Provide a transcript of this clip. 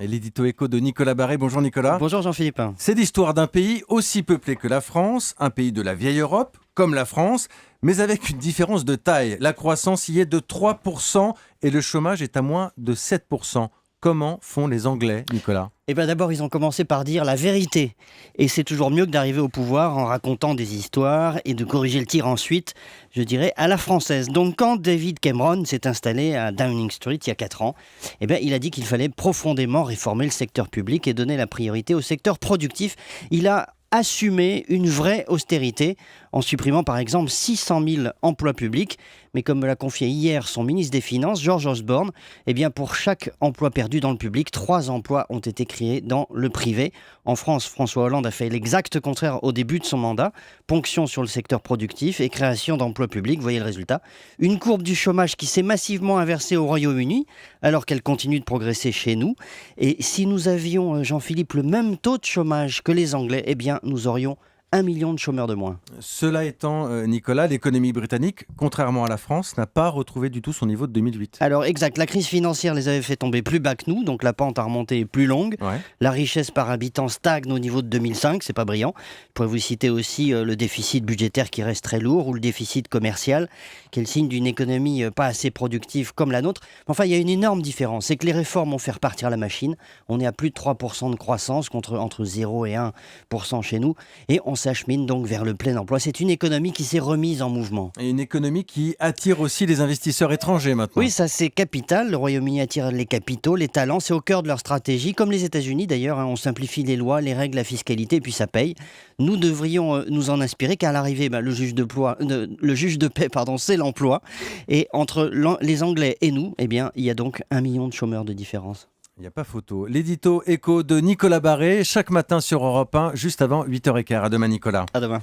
Et l'édito écho de Nicolas Barré. Bonjour Nicolas. Bonjour Jean-Philippe. C'est l'histoire d'un pays aussi peuplé que la France, un pays de la vieille Europe, comme la France, mais avec une différence de taille. La croissance y est de 3% et le chômage est à moins de 7%. Comment font les Anglais, Nicolas ? Eh bien d'abord, ils ont commencé par dire la vérité. Et c'est toujours mieux que d'arriver au pouvoir en racontant des histoires et de corriger le tir ensuite, je dirais, à la française. Donc quand David Cameron s'est installé à Downing Street il y a 4 ans, eh bien, il a dit qu'il fallait profondément réformer le secteur public et donner la priorité au secteur productif. Il a assumé une vraie austérité en supprimant par exemple 600 000 emplois publics. Mais comme me l'a confié hier son ministre des Finances, George Osborne, eh bien pour chaque emploi perdu dans le public, 3 emplois ont été créés dans le privé. En France, François Hollande a fait l'exact contraire au début de son mandat. Ponction sur le secteur productif et création d'emplois publics. Voyez le résultat. Une courbe du chômage qui s'est massivement inversée au Royaume-Uni, alors qu'elle continue de progresser chez nous. Et si nous avions, Jean-Philippe, le même taux de chômage que les Anglais, eh bien nous aurions 1 million de chômeurs de moins. Cela étant, Nicolas, l'économie britannique, contrairement à la France, n'a pas retrouvé du tout son niveau de 2008. Alors exact, la crise financière les avait fait tomber plus bas que nous, donc la pente à remonter est plus longue. Ouais. La richesse par habitant stagne au niveau de 2005, c'est pas brillant. Je pourrais vous citer aussi le déficit budgétaire qui reste très lourd ou le déficit commercial, qui est le signe d'une économie pas assez productive comme la nôtre. Enfin, il y a une énorme différence, c'est que les réformes ont fait repartir la machine. On est à plus de 3% de croissance contre entre 0 et 1% chez nous, et on s'achemine donc vers le plein emploi. C'est une économie qui s'est remise en mouvement. Et une économie qui attire aussi les investisseurs étrangers maintenant. Oui, ça c'est capital. Le Royaume-Uni attire les capitaux, les talents, c'est au cœur de leur stratégie, comme les États-Unis d'ailleurs. On simplifie les lois, les règles, la fiscalité, et puis ça paye. Nous devrions nous en inspirer, car à l'arrivée, le juge de paix, c'est l'emploi. Et entre les Anglais et nous, eh bien, il y a donc 1 million de chômeurs de différence. Il n'y a pas photo. L'édito écho de Nicolas Barré, chaque matin sur Europe 1, juste avant 8h15. À demain Nicolas. À demain.